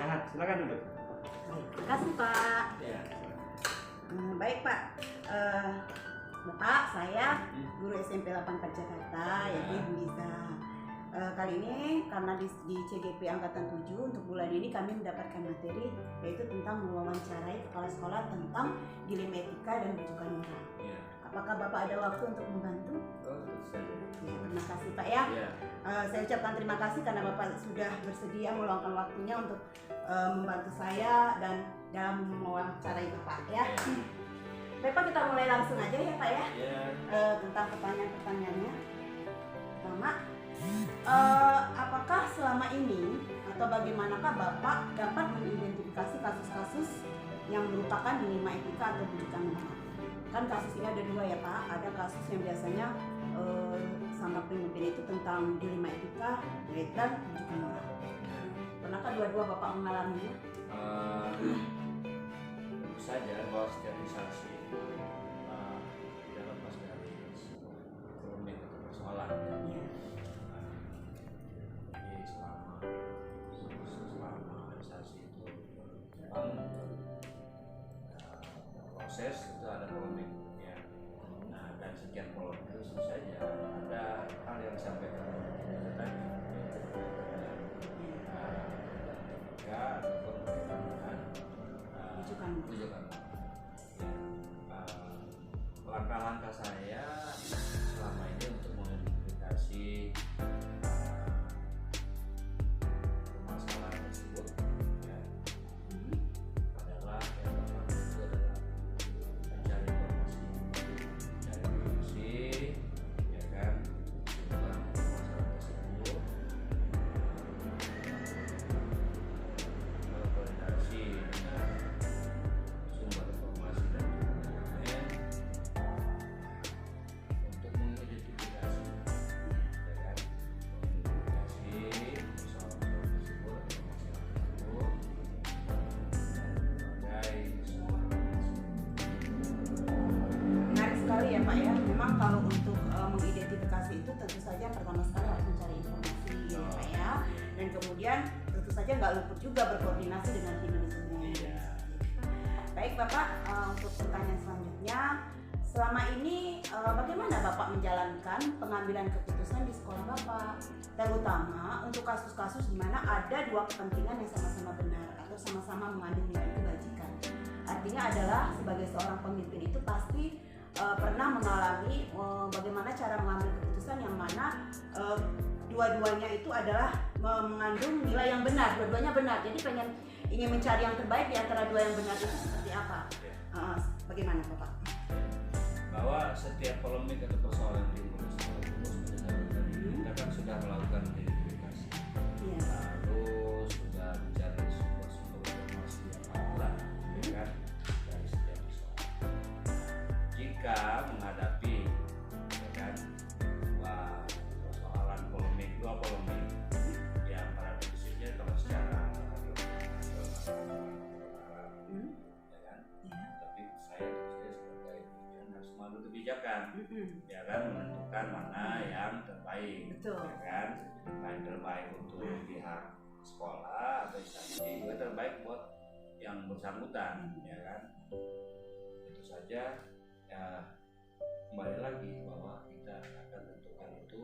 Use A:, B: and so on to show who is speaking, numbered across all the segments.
A: istirahat. Silakan duduk.
B: Terima kasih Pak.
A: Ya.
B: Baik Pak, Bapak saya guru SMP 84 Jakarta, yaitu Ibu Liza. Kali ini karena di CGP Angkatan 7 untuk bulan ini kami mendapatkan materi yaitu tentang mewawancarai kepala sekolah tentang dilema etika dan rujukan moral.
A: Ya.
B: Apakah Bapak ada waktu untuk membantu?
A: Oh, tentu saja.
B: Ya, terima kasih Pak ya.
A: Ya.
B: Saya ucapkan terima kasih karena Bapak sudah bersedia meluangkan waktunya untuk membantu saya dan dalam mewawancarai Bapak ya. Baik Pak, kita mulai langsung aja ya Pak ya.
A: Ya.
B: Tentang pertanyaan-pertanyaannya. Pertama, apakah selama ini atau bagaimanakah Bapak dapat mengidentifikasi kasus-kasus yang merupakan dilema etika atau rujukan moral? Kan kasus ini ada dua ya Pak. Ada kasus yang biasanya sama pemimpin itu tentang dilema etika dan rujukan moral. Pernahkah dua-dua Bapak mengalaminya?
A: Tentu saja bahwa setiap instansi tidak lepas dari polemik atau persoalan.
B: Iya.
A: Jadi selama instansi itu memang proses itu ada polemik ya. Nah, dan sekian polemik itu tentu saja ada hal yang disampaikan itu tadi. Ya, ataupun bagaimana rujukan. Langkah-langkah saya selama ini untuk mengidentifikasi permasalahan tersebut ya, adalah yang pertama itu adalah mencari informasi ya kan tentang permasalahan tersebut, berkoordinasi dengan sumber informasi dan dokumen untuk mengidentifikasi ya kan, mengidentifikasi persoalan tersebut atau masalah tersebut dan berbagai sumber
B: Menarik sekali ya Pak ya. Memang kalau untuk mengidentifikasi itu tentu saja pertama sekali harus mencari informasi ya Pak ya. Dan kemudian tentu saja nggak luput juga berkoordinasi dengan tim manajemen.
A: Iya.
B: Baik Bapak, untuk pertanyaan selanjutnya, selama ini bagaimana Bapak menjalankan pengambilan keputusan di sekolah Bapak? Terutama untuk kasus-kasus di mana ada dua kepentingan yang sama-sama benar atau sama-sama mengandung nilai kebajikan. Artinya adalah sebagai seorang pemimpin itu pasti pernah mengalami bagaimana cara mengambil keputusan yang mana dua-duanya itu adalah mengandung nilai yang benar, dua-duanya benar. Jadi ingin mencari yang terbaik di antara dua yang benar itu seperti apa? Bagaimana Bapak?
A: Bahwa setiap polemik atau persoalan di sekolah itu seperti tadi kita kan sudah melakukan identifikasi, lalu sudah mencari sumber-sumber informasi yang akurat ya kan, dari setiap persoalan. Jika menghadapi ya kan, persoalan dua polemik yang pada prinsipnya kalau secara ya kan, tapi saya sebagai pimpinan harus mengambil kebijakan ya kan, menentukan mana yang terbaik.
B: Betul.
A: Ya kan, yang terbaik untuk pihak sekolah atau instansi, juga terbaik buat yang bersangkutan ya kan. Itu saja ya, kembali lagi bahwa kita akan tentukan itu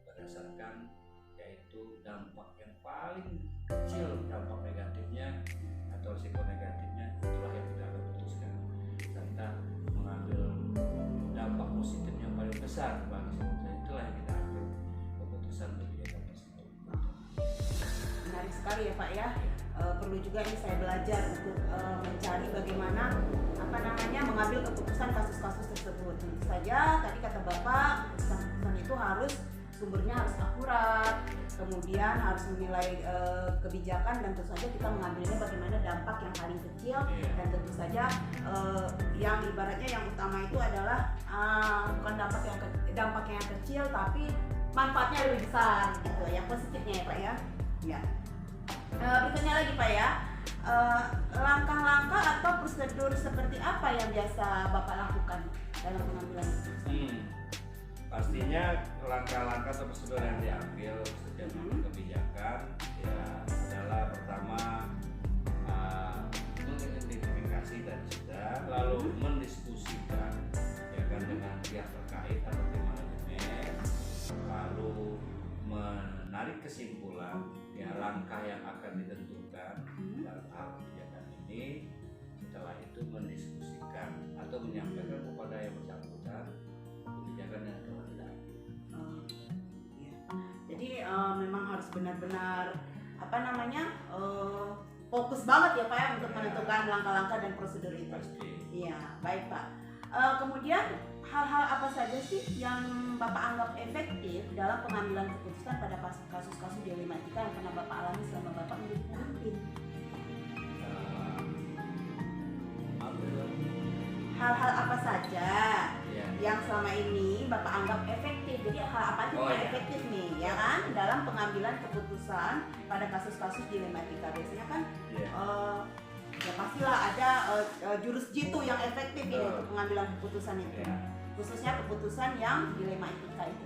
A: berdasarkan yaitu dampak yang paling kecil, dampak negatifnya atau risiko negatifnya, itulah yang kita akan putuskan. Kita mengambil dampak positif yang paling besar bagi semua, itulah yang kita ambil keputusan kebijakan tersebut.
B: Menarik sekali ya Pak ya. Perlu juga ini saya belajar untuk mencari bagaimana mengambil keputusan kasus-kasus tersebut. Tentu saja tadi kata Bapak, keputusan itu harus sumbernya harus akurat, kemudian harus menilai kebijakan, dan tentu saja kita mengambilnya bagaimana dampak yang paling kecil. Dan tentu saja yang ibaratnya yang utama itu adalah bukan dampak yang kecil, tapi manfaatnya lebih besar gitu, yang positifnya ya Pak ya. Ya. Berikutnya lagi Pak ya, langkah-langkah atau prosedur seperti apa yang biasa Bapak lakukan dalam pengambilan keputusan?
A: pastinya langkah-langkah atau prosedur yang diambil sejak kebijakan ya adalah pertama mengidentifikasi tadi sudah, lalu mendiskusikan ya kan dengan pihak terkait atau tim manajemen, lalu menarik kesimpulan ya langkah yang akan ditentukan dalam hal kebijakan ini. Setelah itu mendiskusikan atau menyampaikan kepada yang bersangkutan kebijakan yang telah diambil.
B: Ya. Jadi memang harus benar-benar fokus banget ya Pak ya untuk menentukan langkah-langkah dan prosedur itu.
A: Pasti.
B: Iya, baik Pak. Kemudian hal-hal apa saja sih yang Bapak anggap efektif dalam pengambilan keputusan pada kasus-kasus dilematika yang pernah Bapak alami selama Bapak menjadi pemimpin? Hal-hal apa saja yang selama ini Bapak anggap efektif? Jadi hal apa aja yang efektif nih, ya kan, dalam pengambilan keputusan pada kasus-kasus dilematika? Biasanya kan ya pastilah ada jurus jitu yang efektif ini untuk pengambilan keputusan itu, khususnya keputusan yang dilematika itu.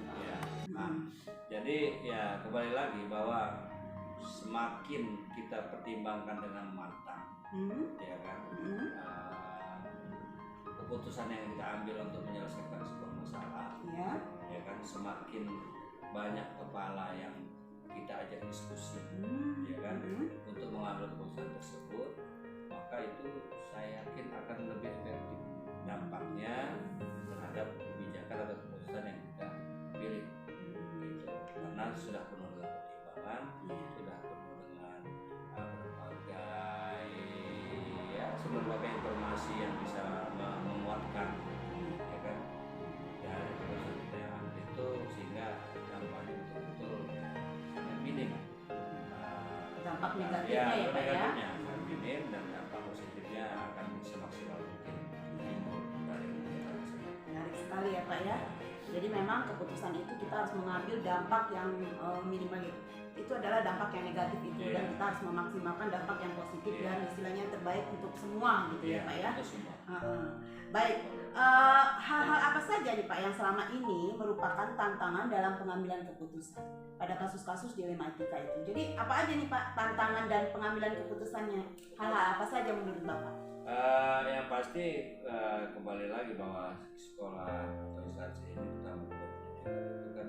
A: Jadi ya kembali lagi bahwa semakin kita pertimbangkan dengan matang, ya kan, keputusan yang kita ambil untuk menyelesaikan sebuah masalah, ya kan, semakin banyak kepala yang kita ajak diskusi, ya kan, untuk mengambil keputusan tersebut, maka itu saya yakin akan lebih efektif dampaknya terhadap kebijakan atau keputusan yang kita pilih, gitu. Karena sudah penuh dengan pertimbangan, sudah penuh dengan berbagai informasi yang bisa menguatkan, ya kan, dari keputusan kita yang ambil itu, sehingga dampaknya betul-betul sangat minim.
B: Dampak negatifnya ya Pak ya?
A: Sangat minim, dan dampak positifnya akan semaksimal mungkin.
B: Menarik sekali ya Pak ya. Jadi memang keputusan itu kita harus mengambil dampak yang minimal itu adalah dampak yang negatif itu, dan kita harus memaksimalkan dampak yang positif dan istilahnya yang terbaik untuk semua gitu ya Pak ya. Baik, hal-hal apa saja nih Pak yang selama ini merupakan tantangan dalam pengambilan keputusan pada kasus-kasus dilematika itu? Jadi apa aja nih Pak tantangan dan pengambilan keputusannya? Hal-hal apa saja menurut Bapak?
A: Yang pasti kembali lagi bahwa sekolah atau instansi ini pertama itu kan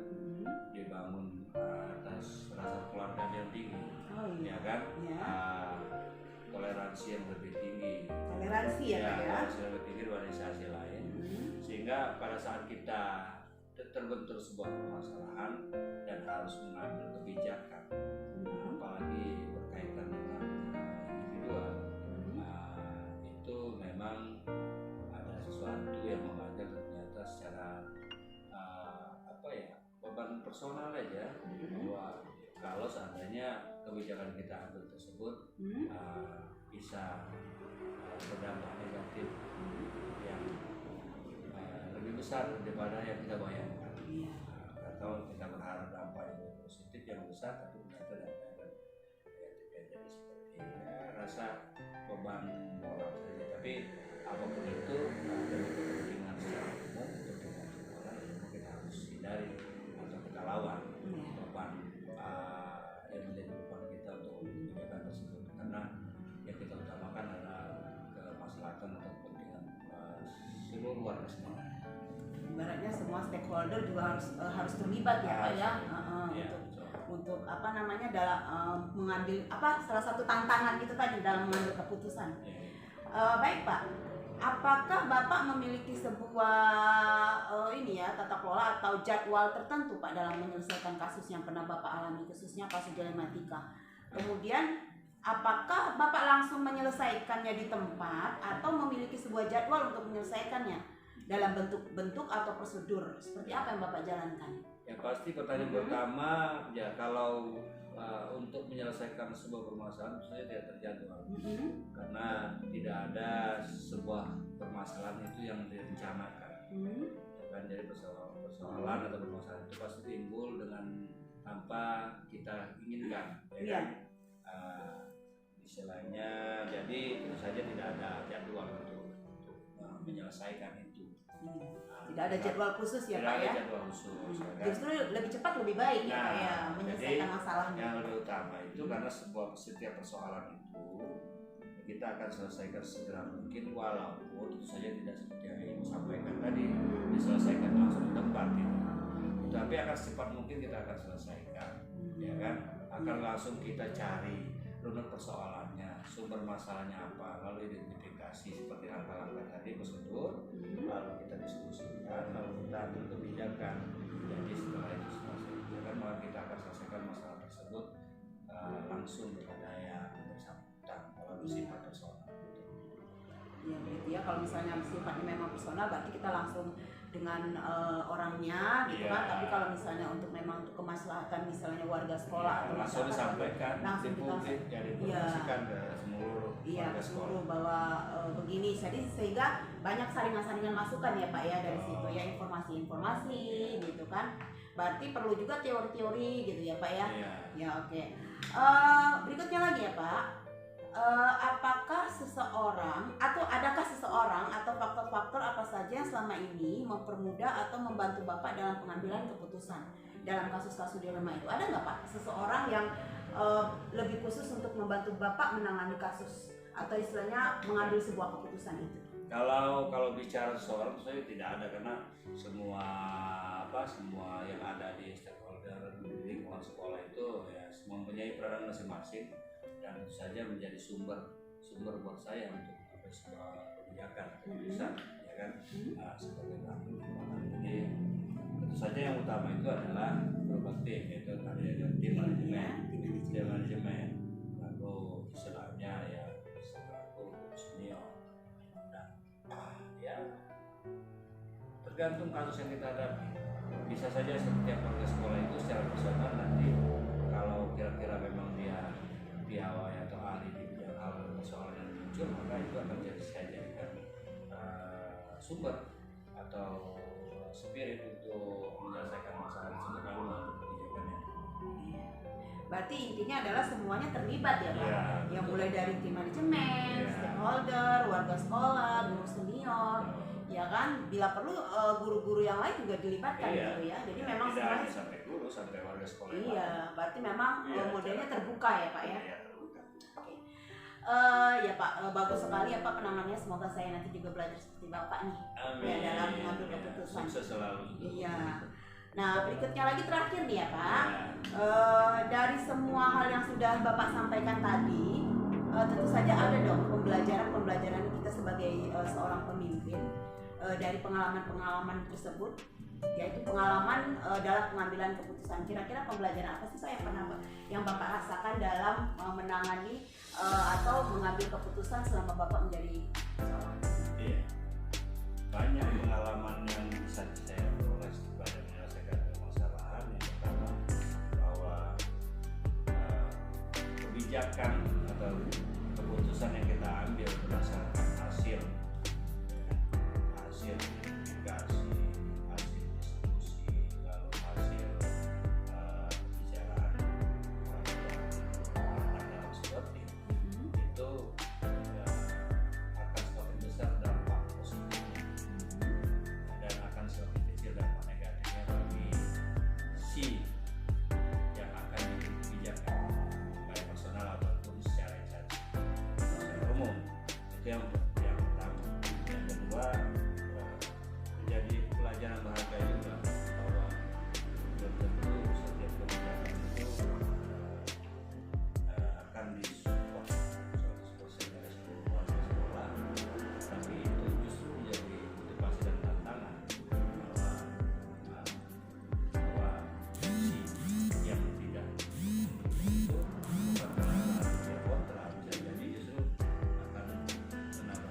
A: dibangun atas rasa keluarga yang tinggi, ya kan, toleransi yang lebih tinggi,
B: toleransi ya Pak ya,
A: toleransi lebih tinggi dibanding instansi lain, sehingga pada saat kita terbentur sebuah permasalahan dan harus mengambil kebijakan, apalagi berkaitan dengan individual, itu memang ada sesuatu yang mengajar ternyata secara beban personal aja, bahwa kalau seandainya kebijakan kita ambil tersebut bisa berdampak negatif yang lebih besar daripada yang kita bayangkan, atau kita berharap dampak yang positif yang besar, tapi ternyata dampaknya negatif, jadi seperti rasa beban moral saja. Tapi apapun itu demi kepentingan secara umum, kepentingan orang yang kita harus hindari atau kita lawan beban yang menjadi beban kita untuk kebijakan tersebut, karena yang kita utamakan adalah kemaslahatan atau kepentingan seluruh warga semua.
B: Ibaratnya semua stakeholder juga harus terlibat ya Pak ya, untuk dalam mengambil salah satu tantangan itu tadi dalam mengambil keputusan. Baik Pak, apakah Bapak memiliki sebuah tata kelola atau jadwal tertentu Pak dalam menyelesaikan kasus yang pernah Bapak alami, khususnya kasus dilematika? Kemudian apakah Bapak langsung menyelesaikannya di tempat atau memiliki sebuah jadwal untuk menyelesaikannya dalam bentuk atau prosedur? Seperti apa yang Bapak jalankan?
A: Ya pasti pertanyaan pertama ya, kalau untuk menyelesaikan sebuah permasalahan saya tidak terjadwal, karena tidak ada sebuah permasalahan itu yang direncanakan. Dan jadi persoalan atau permasalahan itu pasti timbul dengan tanpa kita inginkan, ya kan? Istilahnya, jadi tentu saja tidak ada jadwal untuk menyelesaikan itu.
B: Tidak ada jadwal khusus ya
A: tidak
B: Pak
A: ada
B: ya.
A: jadwal khusus, ya kan?
B: Justru lebih cepat lebih baik ya Pak ya menyelesaikan
A: jadi
B: masalahnya.
A: yang lebih utama itu karena setiap persoalan itu kita akan selesaikan segera mungkin, walaupun tentu saja tidak seperti yang Ibu sampaikan tadi diselesaikan langsung di tempat gitu. Tapi akan secepat mungkin kita akan selesaikan, ya kan? Akan langsung kita cari runut persoalannya, sumber masalahnya apa, lalu identifikasi seperti langkah-langkah tadi prosedur, lalu kita diskusikan, lalu kita ambil kebijakan. Jadi setelah itu selesai, ya kan, maka kita akan selesaikan masalah tersebut langsung kepada yang bersangkutan kalau bersifat personal.
B: Ya, berarti ya kalau misalnya sifatnya memang personal berarti kita langsung dengan orangnya gitu kan. Tapi kalau misalnya untuk memang untuk kemaslahatan misalnya warga sekolah atau
A: langsung
B: masyarakat,
A: disampaikan di publik, ya diinformasikan ke seluruh warga sekolah
B: bahwa begini, jadi sehingga banyak saringan masukan ya Pak ya dari situ ya, informasi-informasi gitu kan. Berarti perlu juga teori-teori gitu ya Pak ya. Ya oke. Berikutnya lagi ya Pak. Apakah seseorang atau adakah seseorang atau faktor-faktor apa saja yang selama ini mempermudah atau membantu Bapak dalam pengambilan keputusan dalam kasus-kasus dilema itu? Ada nggak Pak seseorang yang lebih khusus untuk membantu Bapak menangani kasus atau istilahnya mengambil sebuah keputusan itu?
A: Kalau bicara seseorang saya tidak ada, karena semua yang ada di stakeholder lingkungan sekolah itu ya semua mempunyai peranan masing-masing. Dan tentu saja menjadi sumber buat saya untuk sebuah kebijakan keputusan, ya kan, sebagai pengambil kebijakan. Jadi tentu saja yang utama itu adalah berupa tim, yaitu ada tim manajemen, lalu istilahnya ya selaku senior, dan ya tergantung kasus yang kita hadapi. Bisa saja setiap warga sekolah itu secara personal nanti kalau kira-kira memang dia piawai atau ahli di bidang hal persoalan yang muncul, maka itu akan saya jadikan sumber atau spirit untuk menyelesaikan masalah tersebut lalu mengambil kebijakannya.
B: Berarti intinya adalah semuanya terlibat ya Pak, yang mulai dari tim manajemen, stakeholder, warga sekolah, guru senior, ya kan, bila perlu guru-guru yang lain juga dilibatkan gitu ya. Jadi memang semuanya
A: sampai guru sampai warga sekolah.
B: Berarti memang modelnya terbuka ya Pak ya. Ya Pak, bagus sekali ya Pak penanganannya. Semoga saya nanti juga belajar seperti Bapak nih.
A: Amin.
B: Ya, dalam mengambil keputusan.
A: Sukses selalu.
B: Iya. Nah berikutnya lagi terakhir nih ya Pak. Dari semua hal yang sudah Bapak sampaikan tadi, tentu saja ada dong pembelajaran kita sebagai seorang pemimpin dari pengalaman tersebut, yaitu pengalaman dalam pengambilan keputusan. Kira-kira pembelajaran apa sih Pak yang Bapak rasakan dalam menangani atau mengambil keputusan selama Bapak menjadi seorang pemimpin?
A: Iya. Banyak pengalaman yang bisa saya peroleh pada menyelesaikan permasalahan. Yang pertama bahwa kebijakan atau keputusan yang kita ambil berdasarkan hasil identifikasi, hasil diskusi, lalu hasil pembicaraan dalam sebuah tim itu akan semakin besar dampak positifnya dan akan semakin kecil dampak negatifnya bagi si yang akan dibikin kebijakan, baik personal ataupun secara instansi, secara umum. Itu yang pertama. Yang kedua, menjadi pelajaran berharga juga bahwa belum tentu setiap kebijakan itu akan disupport 100% dari seluruh warga sekolah, tapi itu justru menjadi motivasi dan tantangan bahwa si yang tidak itu bukan karena dia kontra, bisa jadi justru akan menambah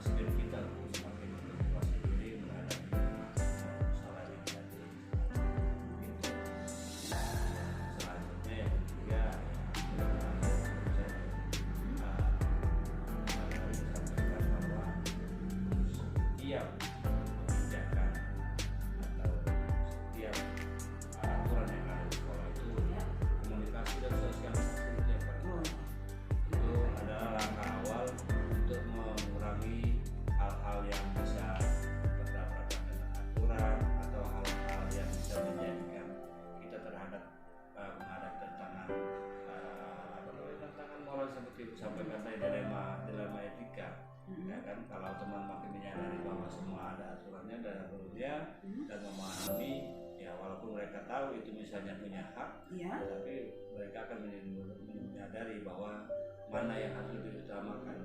A: sampaikan tadi dilema etika. Ya kan, kalau teman makin menyadari bahwa semua ada aturannya dan alurnya dan memahami, ya walaupun mereka tahu itu misalnya punya hak, tapi mereka akan menyadari bahwa mana yang harus diutamakan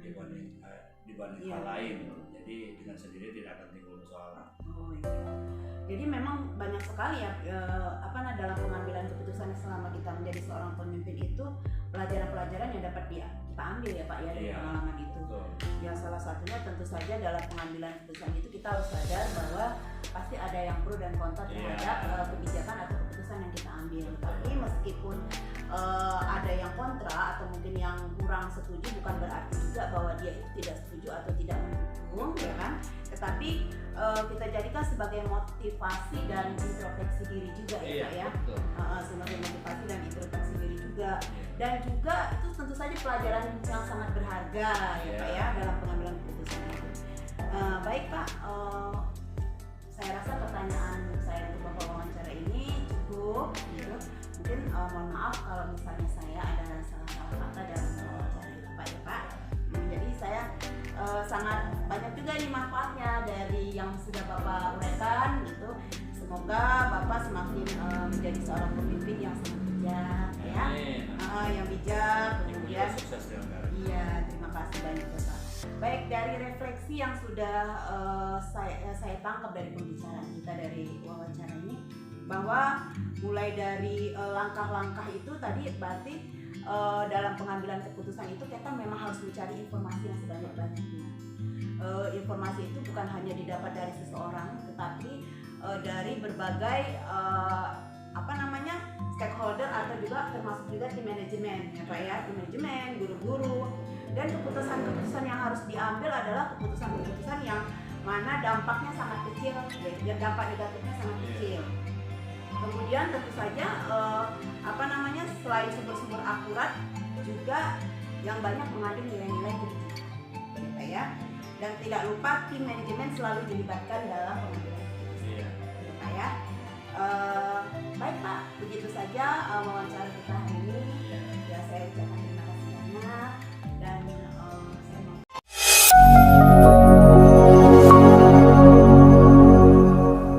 A: dibanding hal lain. Jadi dengan sendiri tidak akan timbul persoalan.
B: Oh iya. Jadi memang banyak sekali ya dalam pengambilan keputusan selama kita menjadi seorang pemimpin itu pelajaran-pelajaran yang dapat kita ambil ya Pak ya dari pengalaman itu. Ya salah satunya tentu saja dalam pengambilan keputusan itu kita harus sadar bahwa pasti ada yang pro dan kontra terhadap kebijakan atau keputusan yang kita ambil. Tapi meskipun ada yang kontra atau mungkin yang kurang setuju, bukan berarti juga bahwa dia itu tidak setuju atau tidak mendukung, ya kan? Tetapi kita jadikan sebagai motivasi dan introspeksi diri juga ya Pak ya. Sebagai motivasi dan introspeksi diri juga. Dan juga itu tentu saja pelajaran yang sangat berharga ya Pak ya dalam pengambilan keputusan itu. Baik Pak, saya rasa pertanyaan saya untuk Bapak wawancara ini cukup. Mungkin mohon maaf kalau misalnya saya ada salah kata dalam wawancara ini Pak ya Pak. Jadi saya sangat banyak juga nih manfaatnya dari yang sudah Bapak uraikan gitu. Semoga Bapak semakin menjadi seorang pemimpin yang sangat bijak ya. Yang bijak, kemudian iya, terima kasih banyak Bapak. Baik, dari refleksi yang sudah saya tangkap dari pembicaraan kita dari wawancara ini, bahwa mulai dari langkah-langkah itu tadi berarti dalam pengambilan keputusan itu kita memang harus mencari informasi yang sebanyak-banyaknya. Informasi itu bukan hanya didapat dari seseorang, tetapi dari berbagai stakeholder atau juga termasuk juga tim manajemen ya Pak ya, tim manajemen, guru-guru, dan keputusan-keputusan yang harus diambil adalah keputusan-keputusan yang mana dampaknya sangat kecil, dan dampak negatifnya sangat kecil. Kemudian tentu saja selain sumber-sumber akurat juga yang banyak mengandung nilai-nilai kebijakan ya Pak ya. Dan tidak lupa tim manajemen selalu dilibatkan dalam pengambilan keputusan ya Pak ya. Baik Pak, begitu saja wawancara kita hari ini. Ya saya ucapkan terima kasih banyak dan saya mau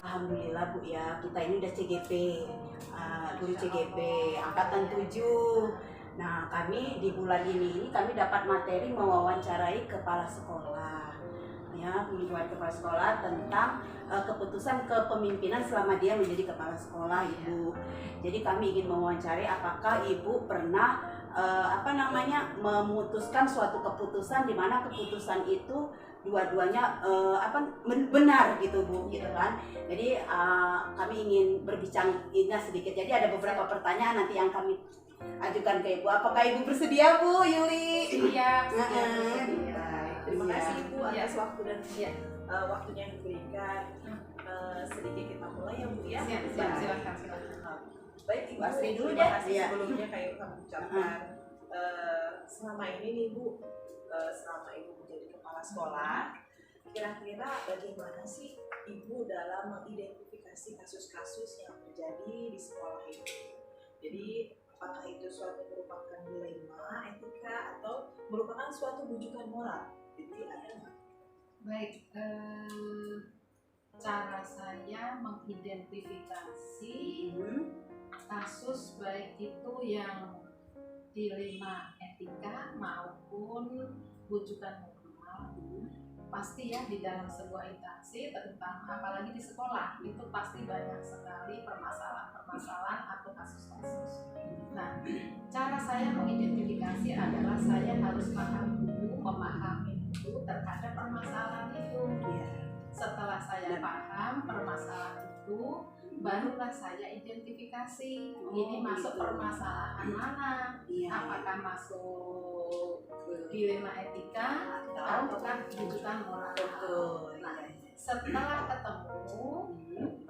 B: alhamdulillah Bu ya, kita ini udah CGP, guru CGP angkatan 7. Nah kami di bulan ini kami dapat materi mewawancarai kepala sekolah ya, mewawancarai kepala sekolah tentang keputusan kepemimpinan selama dia menjadi kepala sekolah Ibu. Jadi kami ingin mewawancarai apakah Ibu pernah memutuskan suatu keputusan di mana keputusan itu dua-duanya benar gitu Bu, gitu kan. Jadi kami ingin berbicara sedikit. Jadi ada beberapa pertanyaan nanti yang kami ajukan ke Ibu. Apakah Ibu bersedia Bu Yuli?
C: Siap.
B: Terima kasih Ibu atas waktu dan
C: waktunya yang diberikan. Sedikit kita mulai ya Bu ya.
B: Silakan.
C: Baik Ibu,
B: Asli dulu
C: terima
B: deh.
C: kasih sebelumnya kayak kami ucapkan. Selama ini nih Bu, selama Ibu menjadi kepala sekolah, kira-kira bagaimana sih Ibu dalam mengidentifikasi kasus-kasus yang terjadi di sekolah itu? Jadi apakah itu suatu merupakan dilema etika atau merupakan suatu bujukan moral? Jadi ada nggak?
D: Baik, cara saya mengidentifikasi kasus baik itu yang dilema etika maupun bujukan moral, pasti ya di dalam sebuah instansi, terutama apalagi di sekolah itu pasti banyak sekali permasalahan atau kasus-kasus. Nah, cara saya mengidentifikasi adalah saya harus memahami dulu terhadap permasalahan itu. Setelah saya paham permasalahan itu, barulah saya identifikasi ini masuk permasalahan mana, apakah masuk dilema etika ataukah bujukan moral. Nah, setelah ketemu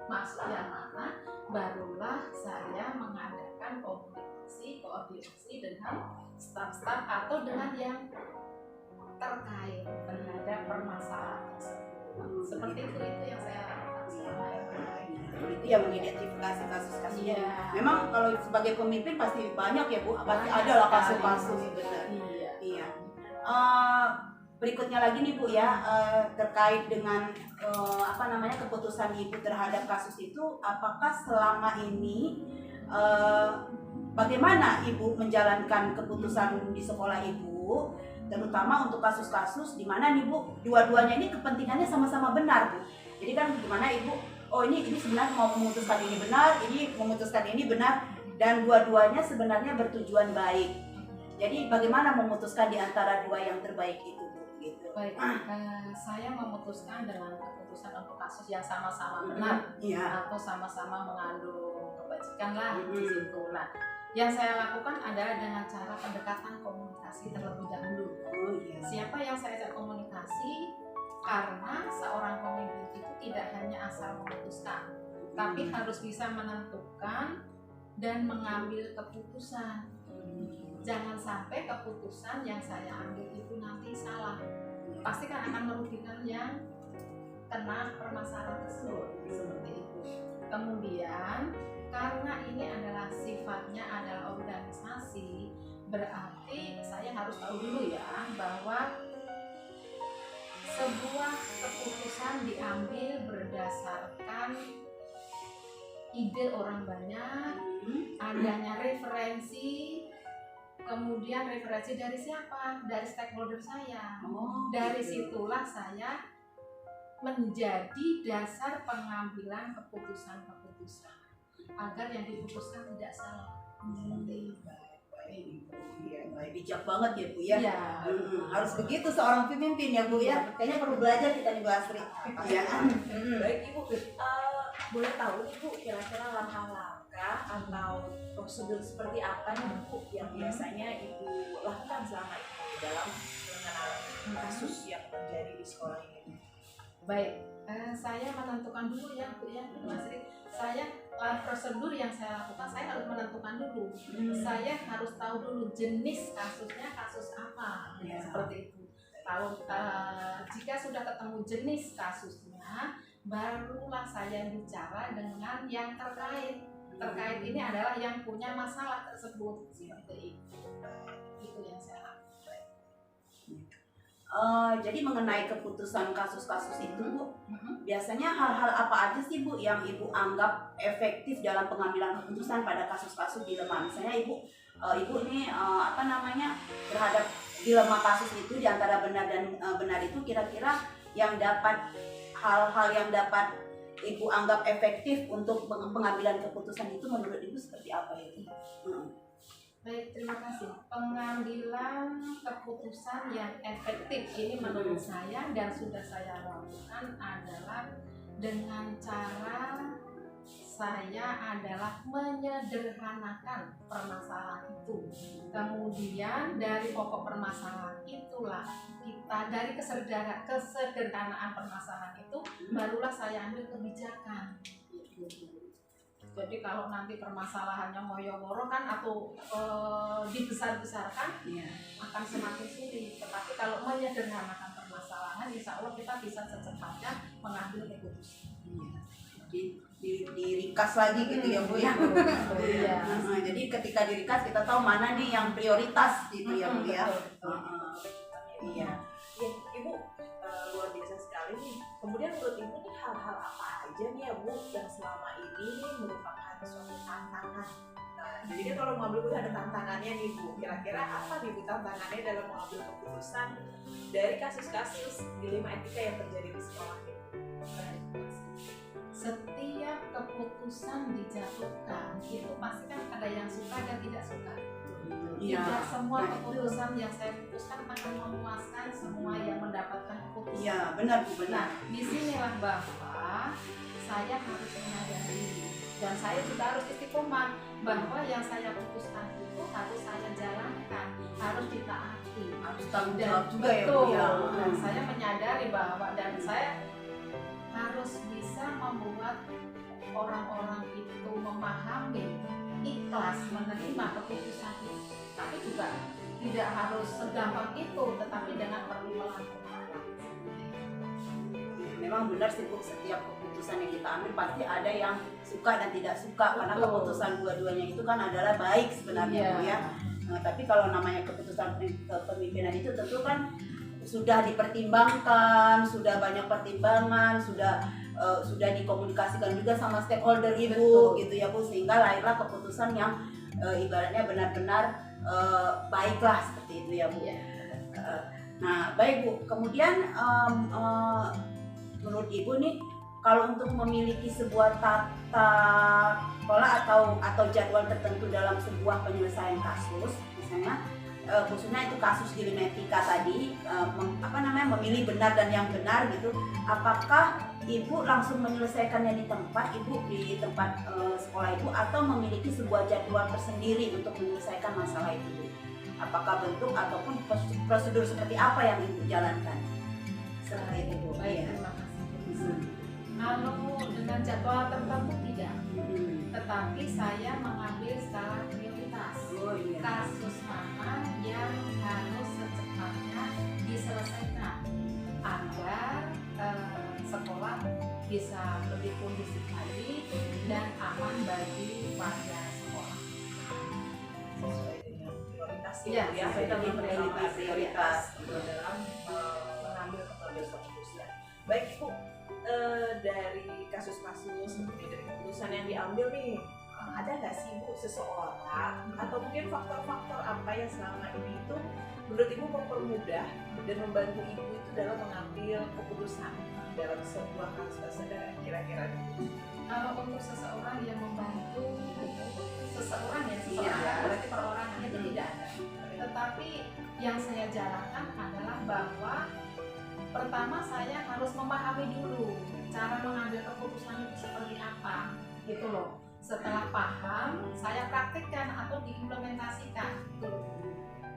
D: masuk yang mana, barulah saya mengadakan koordinasi dengan staf-staf atau dengan yang terkait terhadap permasalahan tersebut. Seperti itu yang saya lakukan selama ini.
B: Itu yang mengidentifikasi kasus-kasusnya. Memang kalau sebagai pemimpin pasti banyak ya Bu, pasti ada lah kasus-kasus.
D: Iya.
B: Berikutnya lagi nih Bu ya, terkait dengan keputusan Ibu terhadap kasus itu, apakah selama ini bagaimana Ibu menjalankan keputusan di sekolah Ibu, terutama untuk kasus-kasus di mana nih Bu, dua-duanya ini kepentingannya sama-sama benar Bu. Jadi kan gimana Ibu, oh ini sebenarnya mau memutuskan ini benar, ini memutuskan ini benar, dan dua-duanya sebenarnya bertujuan baik. Jadi bagaimana memutuskan di antara dua yang terbaik itu? Gitu.
D: Baik, saya memutuskan dengan keputusan untuk kasus yang sama-sama benar atau sama-sama mengandung kebajikan lah di situ. Nah, yang saya lakukan adalah dengan cara pendekatan komunikasi terlebih dahulu. Siapa yang saya ajak komunikasi? Karena seorang pemimpin itu tidak hanya asal memutuskan, tapi harus bisa menentukan dan mengambil keputusan. Jangan sampai keputusan yang saya ambil itu nanti salah. Pasti kan akan merugikan yang kena permasalahan tersebut, seperti itu. Kemudian karena ini adalah sifatnya adalah organisasi, berarti saya harus tahu dulu ya bahwa sebuah keputusan diambil berdasarkan ide orang banyak, adanya referensi. Kemudian referensi dari siapa? Dari stakeholder saya. Dari situlah saya menjadi dasar pengambilan keputusan-keputusan agar yang diputuskan tidak salah.
B: Baik, bijak banget ya Bu ya. Harus begitu seorang pemimpin ya Bu ya. Kayaknya perlu belajar kita nih Bu Asri.
C: Baik Ibu, boleh tahu Ibu kira-kira langkah-langkah atau prosedur seperti apa nih Bu yang biasanya Ibu lakukan selama ini dalam penanganan kasus yang terjadi di sekolah ini?
D: Baik, saya menentukan dulu ya Bu ya, Mas Ri. Prosedur yang saya lakukan, saya harus menentukan dulu. Saya harus tahu dulu jenis kasusnya kasus apa, seperti itu. Kalau jika sudah ketemu jenis kasusnya, barulah saya bicara dengan yang terkait. Terkait ini adalah yang punya masalah tersebut, seperti itu. Itu yang saya lakukan.
B: Jadi mengenai keputusan kasus-kasus itu Bu, biasanya hal-hal apa aja sih Bu yang Ibu anggap efektif dalam pengambilan keputusan pada kasus-kasus dilema? Misalnya Ibu ini terhadap dilema kasus itu di antara benar dan benar itu, kira-kira yang dapat hal-hal yang dapat Ibu anggap efektif untuk pengambilan keputusan itu menurut Ibu seperti apa itu?
D: Baik, terima kasih. Pengambilan keputusan yang efektif ini menurut saya dan sudah saya lakukan adalah dengan cara saya adalah menyederhanakan permasalahan itu. Kemudian dari pokok permasalahan itulah kita, dari kesederhanaan permasalahan itu barulah saya ambil kebijakan. Jadi kalau nanti permasalahannya moyo-woro kan atau dibesar-besarkan akan semakin sulit. Tetapi kalau menyederhanakan permasalahan, insya Allah kita bisa secepatnya mengambil keputusan.
B: Jadi dirikas lagi gitu ya Bu ya. Jadi ketika dirikas kita tahu mana nih yang prioritas gitu ya Bu ya.
C: Iya. Ibu luar biasa sekali nih. Kemudian menurut Ibu nih hal-hal apa aja nih ya Bu yang selama ini merupakan suatu tantangan? Nah, jadi kalau mengambil keputusan ada tantangannya nih Bu. Kira-kira apa nih Bu tantangannya dalam mengambil keputusan dari kasus-kasus dilema etika yang terjadi di sekolah ini?
D: Setiap keputusan dijatuhkan itu pasti kan ada yang suka dan tidak suka. Tidak semua keputusan yang saya putuskan akan memuaskan semua yang mendapatkan keputusan.
B: Iya, benar Bu, benar.
D: Nah, disinilah bahwa saya harus menyadari dan saya juga harus istiqomah bahwa yang saya putuskan itu harus saya jalankan, harus ditaati,
B: harus tanggung jawab juga ya Bu ya.
D: Dan saya menyadari bahwa dan saya harus bisa membuat orang-orang itu memahami, ikhlas menerima keputusan itu. Tapi juga tidak harus segampang itu, tetapi dengan perluan.
B: Memang benar sih Bu, setiap keputusan yang kita ambil pasti ada yang suka dan tidak suka, karena keputusan dua-duanya itu kan adalah baik sebenarnya Bu ya. Nah, tapi kalau namanya keputusan kepemimpinan itu tentu kan sudah dipertimbangkan, sudah banyak pertimbangan, sudah dikomunikasikan juga sama stakeholder Ibu. Betul. Gitu ya Bu, sehingga lahirlah keputusan yang ibaratnya benar-benar baiklah seperti itu ya Bu. Ya. Nah baik Bu, kemudian menurut Ibu nih, kalau untuk memiliki sebuah tata kelola atau jadwal tertentu dalam sebuah penyelesaian kasus, misalnya khususnya itu kasus dilema etika tadi, memilih benar dan yang benar gitu, apakah Ibu langsung menyelesaikannya di tempat sekolah Ibu, atau memiliki sebuah jadwal tersendiri untuk menyelesaikan masalah itu? Apakah bentuk ataupun prosedur seperti apa yang Ibu jalankan? Seperti itu Bu.
D: Baik, terima kasih. Kalau dengan jadwal tertentu tidak, tetapi saya mengambil skala prioritas. Kasus mana yang harus secepatnya diselesaikan agar sekolah bisa lebih kondusif lagi dan aman bagi warga sekolah.
C: Sesuai dengan prioritas
D: ya,
C: kita memiliki prioritas dalam mengambil keputusan. Baik Bu, dari kasus-kasus seperti dari keputusan yang diambil nih, ada nggak sih Bu seseorang atau mungkin faktor-faktor apa yang selama ini itu menurut Ibu mempermudah dan membantu Ibu itu dalam mengambil keputusan dalam sebuah kasus? Ada kira-kira
D: kalau untuk seseorang yang membantu seseorang berarti perorangan itu tidak ada. Tetapi yang saya jalankan adalah bahwa pertama saya harus memahami dulu cara mengambil keputusan itu seperti apa, gitu loh. Setelah paham, saya praktikkan atau diimplementasikan.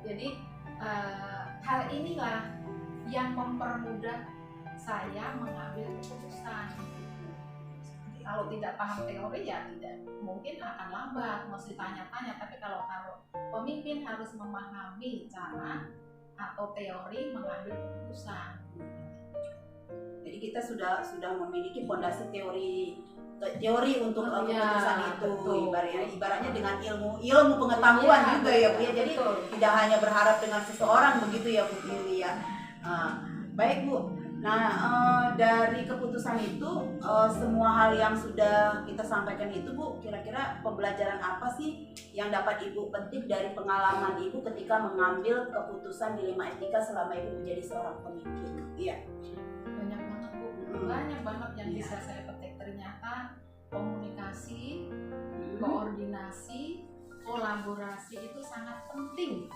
D: Jadi hal inilah yang mempermudah saya mengambil keputusan. Kalau tidak paham teori ya tidak mungkin akan lambat, mesti tanya-tanya. Tapi kalau pemimpin harus memahami cara atau teori mengambil keputusan.
B: Jadi kita sudah memiliki fondasi teori untuk keputusan itu, ibaratnya dengan ilmu pengetahuan juga ya Bu ya. Jadi tidak hanya berharap dengan seseorang begitu ya Bu ya. Baik Bu. Nah dari keputusan itu semua hal yang sudah kita sampaikan itu Bu, kira-kira pembelajaran apa sih yang dapat Ibu petik dari pengalaman Ibu ketika mengambil keputusan dilema etika selama Ibu menjadi seorang pemimpin? Iya.
D: Banyak banget Bu, banyak banget yang bisa saya petik. Ternyata komunikasi, koordinasi, kolaborasi itu sangat penting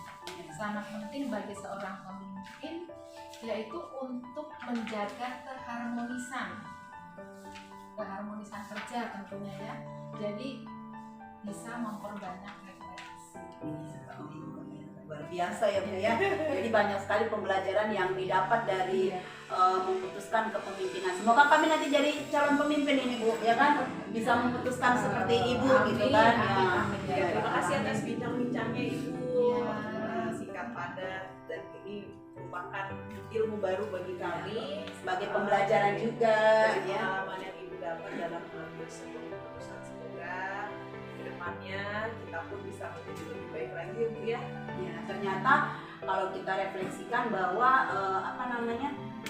D: bagi seorang pemimpin, yaitu untuk menjaga keharmonisan kerja tentunya ya. Jadi bisa memperbanyak referensi.
B: Luar biasa ya Bu ya. Jadi banyak sekali pembelajaran yang didapat dari memutuskan kepemimpinan. Semoga kami nanti jadi calon pemimpin ini Bu, ya kan, bisa memutuskan seperti Ibu gitu kan.
C: Terima kasih atas bincang-bincangnya Ibu, singkat padat, dan ini merupakan ilmu baru bagi kami
B: sebagai pembelajaran juga
C: dari pengalaman yang Ibu dapat dalam mengambil sebuah keputusan. Semoga kedepannya kita pun bisa menjadi lebih baik lagi ya Bu ya.
B: Ya, ternyata kalau kita refleksikan bahwa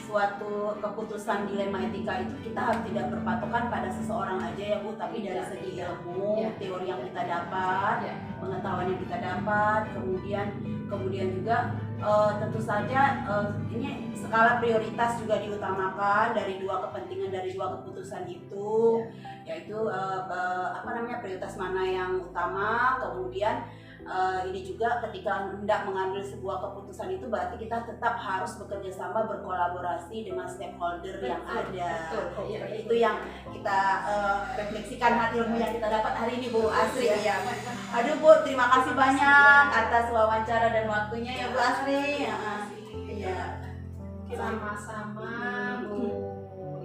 B: suatu keputusan dilema etika itu kita harus tidak berpatokan pada seseorang aja ya Bu, tapi dari segi ilmu, teori yang kita dapat, pengetahuan yang kita dapat, kemudian juga tentu saja ini skala prioritas juga diutamakan dari dua kepentingan dari dua keputusan itu, yaitu prioritas mana yang utama, kemudian ini juga ketika hendak mengambil sebuah keputusan itu berarti kita tetap harus bekerja sama, berkolaborasi dengan stakeholder yang ada. Itu yang kita refleksikan ilmu yang kita dapat hari ini Bu Asri ya. Aduh Bu, terima kasih banyak atas wawancara dan waktunya ya Bu Asri.
D: Iya. Sama-sama Bu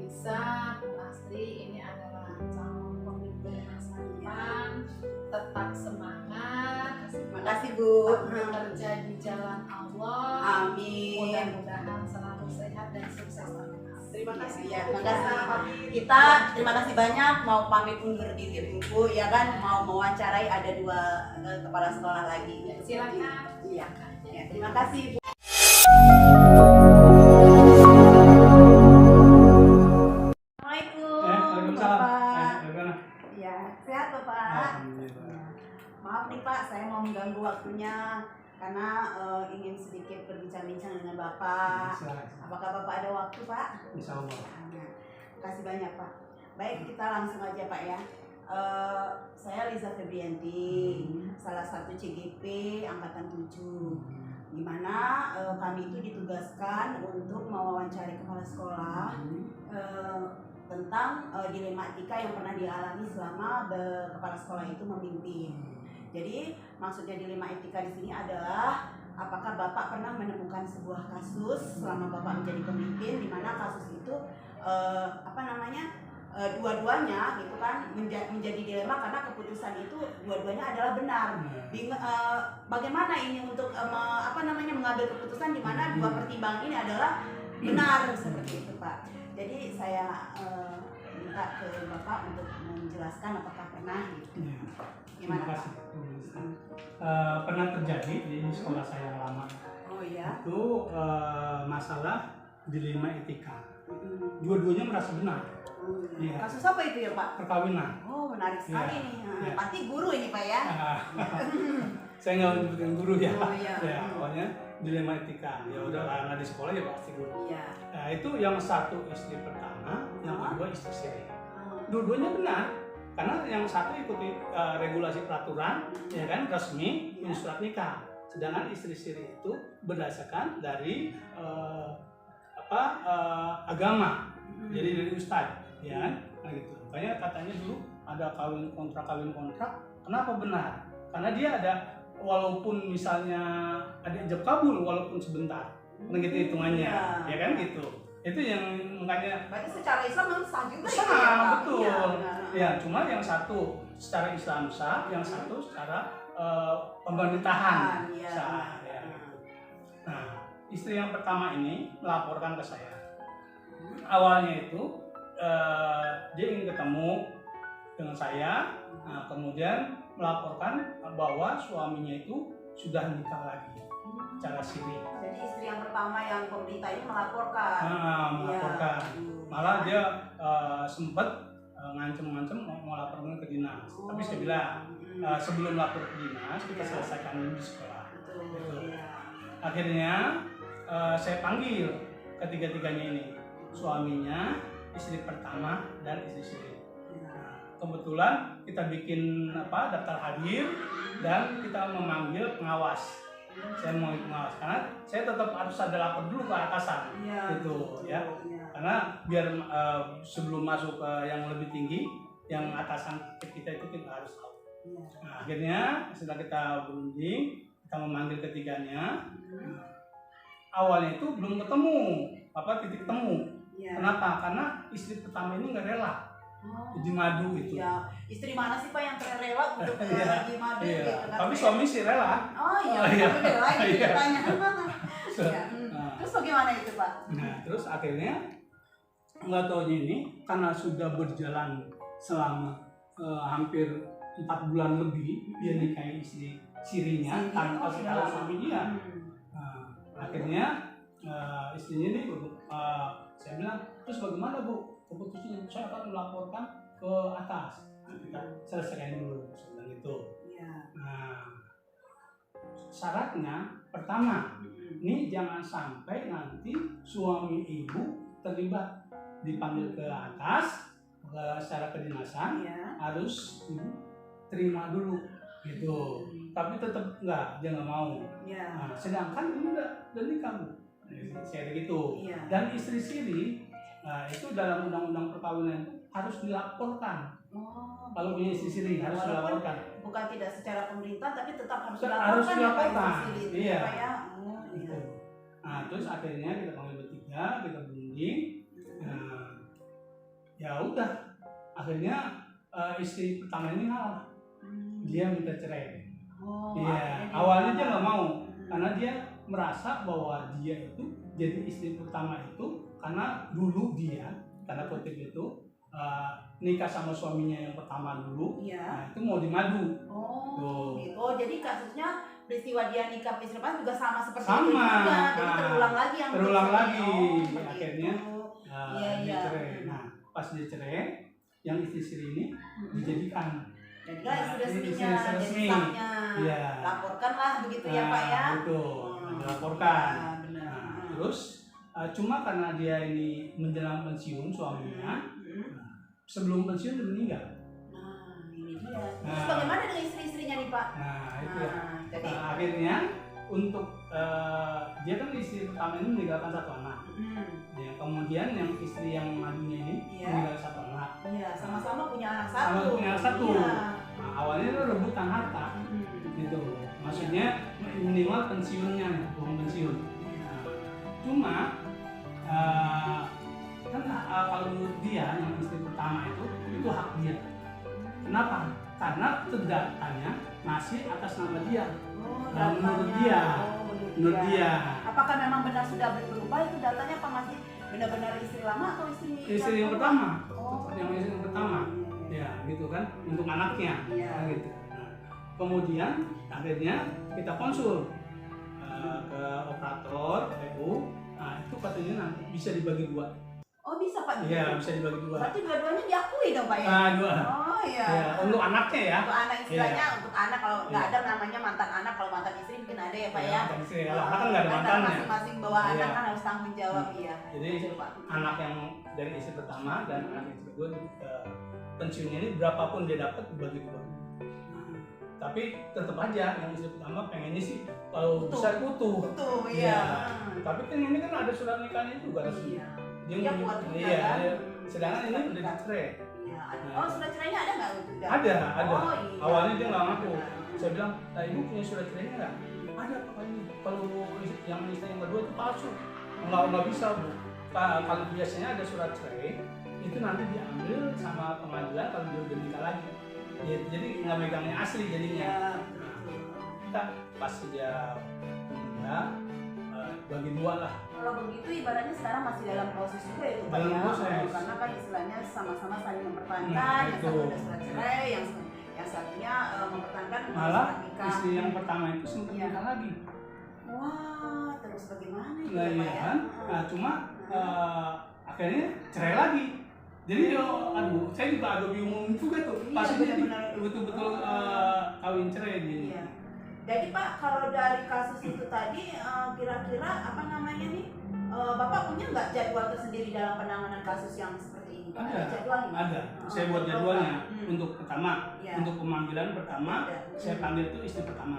D: Lisa, Bu Asri, ini adalah calon pemimpin masa depan. Tetap semangat.
B: Terima kasih Bu.
D: Bekerja di jalan Allah.
B: Amin.
D: Mudah-mudahan selalu sehat dan sukses.
C: Terima kasih.
B: Ya, terima kasih. Kita terima kasih banyak, mau pamit undur diri Bu, ya kan, mau mewawancarai ada 2 kepala sekolah lagi.
D: Silakan.
B: Iya. Ya, terima kasih Bu. Assalamualaikum Bapak. Ya, sehat Bapak. Maaf nih Pak, saya mau mengganggu waktunya karena ingin sedikit berbincang-bincang dengan Bapak. Apakah Bapak ada waktu Pak?
E: Insya Allah.
B: Terima kasih banyak Pak. Baik, kita langsung aja Pak ya. Saya Liza Febrianti, salah satu CGP Angkatan 7. Di mana kami itu ditugaskan untuk mewawancari kepala sekolah tentang dilema etika yang pernah dialami selama kepala sekolah itu memimpin. Jadi maksudnya dilema etika di sini adalah apakah Bapak pernah menemukan sebuah kasus selama Bapak menjadi pemimpin di mana kasus itu dua-duanya gitu kan menjadi dilema karena keputusan itu dua-duanya adalah benar. Bagaimana ini untuk mengambil keputusan di mana 2 pertimbangan ini adalah benar seperti itu Pak. Jadi saya minta ke Bapak untuk menjelaskan apakah pernah gitu.
E: Terima kasih. Pernah terjadi di sekolah saya yang lama.
B: Oh iya.
E: Itu masalah dilema etika. Dua-duanya merasa benar.
B: Iya. Kasus apa itu ya Pak?
E: Perkawinan.
B: Oh menarik sekali nih.
E: Ya.
B: Pasti guru ini Pak ya.
E: Saya nggak nyebutin guru ya.
B: Oh, iya.
E: Ya, pokoknya dilema etika. Ya udah karena di sekolah ya pasti guru.
B: Iya.
E: Nah, itu yang satu istri pertama, yang kedua istri siri. Dua-duanya benar. Karena yang satu ikuti regulasi peraturan, ya kan, resmi, punya surat nikah. Sedangkan istri siri itu berdasarkan dari agama, jadi dari ustadz, ya kan, nah gitu. Makanya katanya dulu ada kawin kontrak. Kenapa benar? Karena dia ada, walaupun misalnya ada ijab kabul walaupun sebentar, begitu hitungannya, ya kan gitu. Itu yang makanya.
B: Berarti secara Islam memang sah juga
E: sah,
B: ya,
E: betul.
B: Iya,
E: ya, cuma yang satu secara Islam sah, yang satu secara pemerintahan
B: ya,
E: sah. Ya. Nah, istri yang pertama ini melaporkan ke saya. Awalnya itu dia ingin ketemu dengan saya, nah, kemudian melaporkan bahwa suaminya itu sudah nikah lagi secara siri.
B: Jadi istri yang pertama yang pemerintah ini melaporkan.
E: Melaporkan.
B: Ya.
E: Malah dia sempat ngancem-ngancem mau laporan ke dinas. Tapi saya bilang sebelum lapor ke dinas kita selesaikan dulu di sekolah.
B: Betul. Ya.
E: Akhirnya saya panggil ketiga-tiganya ini, suaminya, istri pertama dan istri siri. Kebetulan kita bikin daftar hadir dan kita memanggil pengawas. Saya mau pengawas karena saya tetap harus ada lapor dulu ke atasan, gitu ya. Karena biar sebelum masuk ke yang lebih tinggi, yang atasan kita itu kita harus tahu. Nah, akhirnya setelah kita berunding, kita memanggil ketiganya. Awalnya itu belum ketemu titik temu. Kenapa? Karena istri pertama ini nggak rela. Jadi madu itu.
B: Iya. Istri mana sih Pak yang rela untuk di madu gitu?
E: Tapi suami sih rela.
B: Oh iya. Beda lagi ceritanya. Terus bagaimana itu Pak?
E: Nah, terus akhirnya nggak taunya ini karena sudah berjalan selama hampir 4 bulan lebih dia nikahi istri sirinya tanpa tahu suami dia. Akhirnya istrinya ini saya bilang, terus bagaimana Bu? Keputusan saya akan melaporkan ke atas. Kita selesaikan dulu sebelum itu. Nah, syaratnya pertama, ini jangan sampai nanti suami ibu terlibat, dipanggil ke atas secara kedinasan, harus ibu terima dulu gitu. Tapi tetap dia nggak mau. Nah, sedangkan ini udah nikah Bu. Saya gitu. Dan istri siri itu dalam undang-undang perkawinan itu harus dilaporkan. Kalau punya istri siri harus dilaporkan.
B: Bukan tidak secara pemerintah tapi tetap harus
E: dilaporkan.
B: Iya.
E: Nah, terus akhirnya kita panggil bertiga, kita berunding. Ya udah. Akhirnya istri pertama ini ngalah. Dia minta cerai. Awalnya dia nggak mau karena dia merasa bahwa dia itu jadi istri pertama itu karena dulu dia tanda kutip itu nikah sama suaminya yang pertama dulu, nah itu mau dimadu.
B: Gitu. Oh, jadi kasusnya peristiwa dia nikah istri pertama juga sama seperti
E: Sama.
B: itu juga. Jadi terulang lagi yang
E: Terulang lagi.
B: begitu.
E: Akhirnya dicerai. Nah, pas dicerai, yang istri ini dijadikan.
B: Jadilah istri resminya,
E: istri
B: jadi
E: resmi.
B: sahnya.
E: Iya.
B: Laporkanlah begitu ya Pak ya.
E: Betul, dilaporkan.
B: Ya, benar.
E: Nah, terus cuma karena dia ini menjelang pensiun suaminya, sebelum pensiun dia meninggal.
B: Nah, ini dia. Terus
E: Nah.
B: bagaimana dengan istri-istrinya nih Pak?
E: Nah, itu.
B: Jadi
E: Akhirnya untuk dia kan istri pertama ini meninggalkan satu anak. Ya, kemudian yang istri yang madunya ini meninggal satu anak.
B: iya, sama-sama punya anak satu.
E: Sama punya anak satu.
B: Iya.
E: Nah, awalnya itu rebutan harta, gitu. Maksudnya minimal pensiunnya, uang pensiun. Nah, cuma kan kalau menurut dia yang istri pertama itu hak dia. Kenapa? Karena terdatanya masih atas nama dia. Nah, menurut dia. Menurut dia.
B: Apakah memang benar sudah berubah itu datanya, apa masih benar-benar istri lama atau
E: Istri yang pertama.
B: Oh.
E: Yang istri yang pertama. Ya, gitu kan, untuk anaknya.
B: Iya.
E: Nah, gitu. Nah, kemudian akhirnya kita konsul ke operator PU. Nah, itu katanya nanti bisa dibagi dua.
B: Oh, bisa Pak?
E: Iya, bisa dibagi dua.
B: Berarti dua-duanya diakui dong Pak ya?
E: Nah, dua.
B: Oh iya.
E: Ya, untuk anaknya ya.
B: Untuk anak istilahnya, untuk anak kalau nggak
E: Iya.
B: ada namanya mantan anak, kalau mantan istri mungkin ada ya Pak ya.
E: Mantan istri. Kalau anak kan nggak ada mantannya.
B: Masing-masing bawa
E: Iya.
B: anak kan harus tanggung jawab ya.
E: Jadi
B: Betul, Pak.
E: anak yang dari istri pertama dan anak istri kedua pensiunnya ini berapapun dia dapat dibagi dua. Tapi tetap aja yang istri pertama pengennya sih kalau
B: Utuh.
E: bisa utuh.
B: Betul,
E: Iya.
B: iya.
E: Tapi kan ini kan ada surat nikahnya juga resmi.
B: Iya.
E: Dia
B: Iya,
E: mau-
B: kuat juga,
E: iya,
B: kan?
E: iya. Sedangkan ini
B: Surat
E: udah
B: nikah.
E: dicerai.
B: Iya.
E: Nah,
B: Oh, surat cerainya ada nggak itu?
E: Ada.
B: Oh, iya.
E: Awalnya dia nggak ngaku.
B: Benar.
E: Saya bilang, nah ibu punya surat cerainya nggak? Ada Pak ini. Kalau yang istri yang kedua itu palsu. Nggak bisa Bu. Kalau biasanya ada surat cerai itu nanti diambil sama pengadilan kalau dia udah nikah lagi. Ya, jadi nggak megangnya asli jadinya.
B: Iya.
E: Nah, kita pas dia meninggal bagi dua lah.
B: Kalau begitu ibaratnya sekarang masih dalam proses juga itu Pak
E: Dalam
B: ya.
E: proses.
B: Karena kan istilahnya sama-sama saling mempertahankan,
E: Nah,
B: yang
E: itu.
B: satu ada surat cerai, yang satunya mempertahankan
E: Malah
B: surat nikah.
E: istri yang pertama itu sempat
B: Iya.
E: nikah lagi.
B: Wah, terus bagaimana itu
E: Nah,
B: ya,
E: iya
B: Pak ya?
E: kan? Nah, cuma akhirnya cerai lagi. Jadi aduh, saya juga agak bingung juga tuh.
B: Iya,
E: Pas ini
B: benar-benar.
E: betul-betul kawin cerai dia.
B: Iya. Jadi Pak, kalau dari kasus itu tadi kira-kira apa namanya nih, Bapak punya nggak jadwal tersendiri dalam penanganan kasus yang seperti ini? Pak?
E: Ada.
B: Jadwalnya?
E: Ada. Saya buat
B: Program.
E: jadwalnya untuk pertama,
B: Iya.
E: untuk pemanggilan pertama,
B: Ada.
E: saya panggil itu istri pertama.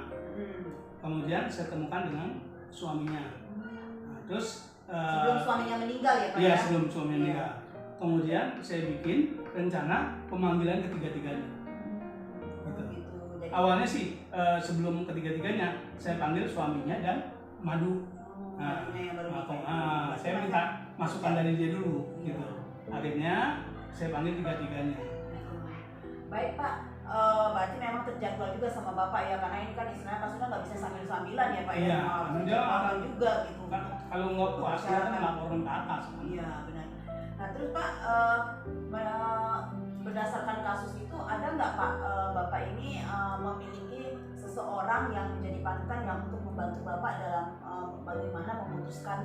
E: Kemudian saya temukan dengan suaminya. Nah, terus
B: Sebelum suaminya meninggal ya Pak
E: iya,
B: ya?
E: sebelum suami
B: Iya.
E: meninggal. Kemudian saya bikin rencana pemanggilan ketiga-tiganya. Gitu.
B: Gitu. Jadi,
E: Awalnya sih sebelum ketiga-tiganya saya panggil suaminya dan madu. Nah,
B: yang baru
E: Nah,
B: nikah.
E: saya minta masukan dari dia dulu gitu. Akhirnya saya panggil tiga-tiganya.
B: Baik Pak, berarti memang terjadwal juga sama Bapak ya, karena ini kan istilahnya kasusnya nggak bisa sambil-sambilan ya Pak
E: Iya,
B: ya?
E: karena dia
B: Terjadwal
E: akan-
B: juga gitu.
E: Kan kalau nggak puas dia kan laporan ke atas kan.
B: Iya benar. Nah terus Pak, berdasarkan kasus itu ada nggak Pak Bapak ini memiliki seseorang yang menjadi panutan yang untuk membantu Bapak dalam bagaimana memutuskan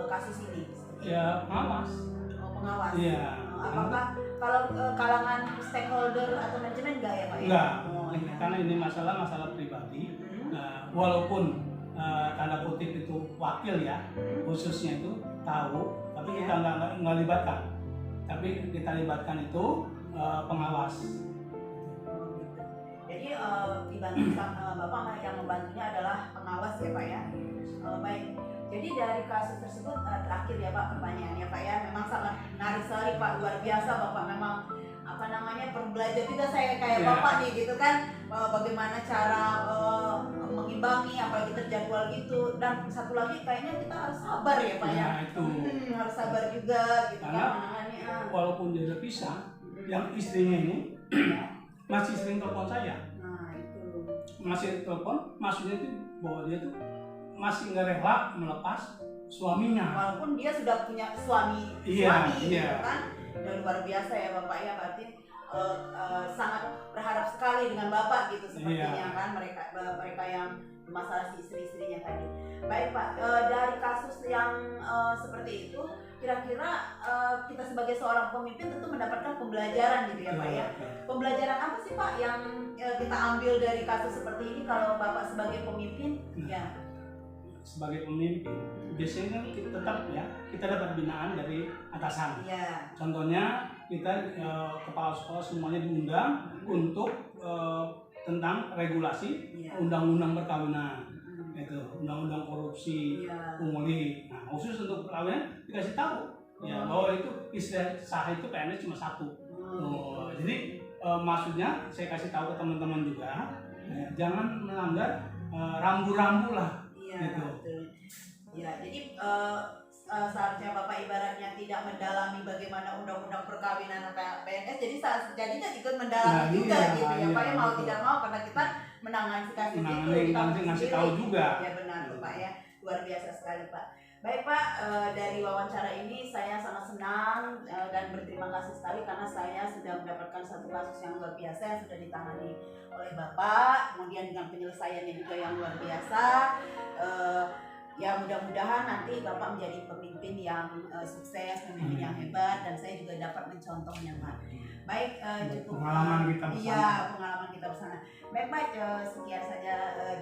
B: kasus ini?
E: Ya pengawas.
B: Pengawas.
E: Iya.
B: Apakah kalau kalangan stakeholder atau manajemen nggak ya Pak? ya?
E: Enggak.
B: Oh, iya.
E: Karena ini masalah pribadi.
B: Hmm.
E: Walaupun tanda kutip itu wakil ya, khususnya itu tahu, tapi
B: Iya.
E: kita nggak libatkan. Tapi kita libatkan itu pengawas.
B: Jadi dibantu sama Bapak yang membantunya adalah pengawas ya Pak ya. Baik. Jadi dari kasus tersebut terakhir ya Pak pertanyaannya Pak ya, memang sangat menarik sekali Pak, luar biasa Bapak, memang apa namanya pembelajar juga saya kayak
E: Iya.
B: Bapak nih gitu kan, bagaimana cara mengimbangi apalagi terjadwal gitu, dan satu lagi kayaknya kita harus sabar ya Pak ya.
E: Nah itu.
B: Harus sabar juga gitu
E: Karena
B: kan menangani.
E: Walaupun dia udah pisah, yang istrinya ini masih sering telepon saya.
B: Nah itu.
E: Masih telepon, maksudnya itu bahwa dia tuh masih nggak rela melepas suaminya.
B: Walaupun dia sudah punya suami,
E: Iya.
B: gitu kan. Dan luar biasa ya Bapak ya, berarti sangat berharap sekali dengan Bapak gitu sepertinya kan mereka yang masalah si istri-istrinya tadi. Baik Pak, dari kasus yang seperti itu, kira-kira kita sebagai seorang pemimpin tentu mendapatkan pembelajaran gitu ya Pak ya. Pembelajaran apa sih Pak yang kita ambil dari kasus seperti ini kalau Bapak sebagai pemimpin? Ya.
E: Sebagai pemimpin, biasanya kan kita tetap ya, kita dapat binaan dari atasan.
B: Iya.
E: Contohnya kita kepala sekolah semuanya diundang untuk tentang regulasi undang-undang perkawinan, itu undang-undang korupsi, pungli. Nah, khusus untuk perkawinan dikasih tahu ya bahwa itu istilah sah itu PNS cuma satu. Jadi maksudnya saya kasih tahu ke teman-teman juga, jangan melanggar rambu-rambu lah.
B: Iya, betul. Ya, jadi seharusnya Bapak ibaratnya tidak mendalami bagaimana undang-undang perkawinan atau PNS, jadi jadinya ikut mendalami juga gitu ya Pak ya, mau tidak mau karena kita menangani kasus itu, kita
E: ngasih tahu juga.
B: Ya benar Pak ya, luar biasa sekali Pak. Baik Pak, dari wawancara ini saya sangat senang dan berterima kasih sekali karena saya sudah mendapatkan satu kasus yang luar biasa yang sudah ditangani oleh Bapak, kemudian dengan penyelesaiannya juga yang luar biasa. Ya mudah-mudahan nanti Bapak menjadi pemimpin yang sukses, pemimpin yang hebat, dan saya juga dapat mencontohnya Pak. Baik, cukup
E: pengalaman kita bersama.
B: Iya, pengalaman kita bersama. Baik Pak, sekian saja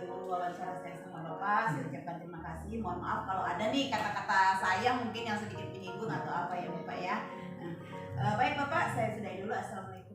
B: dulu wawancara saya sama Bapak. Saya ucapkan terima kasih. Mohon maaf kalau ada nih kata-kata saya mungkin yang sedikit menyinggung atau apa ya Bapak ya. Baik Bapak, saya sudahi dulu. Assalamualaikum.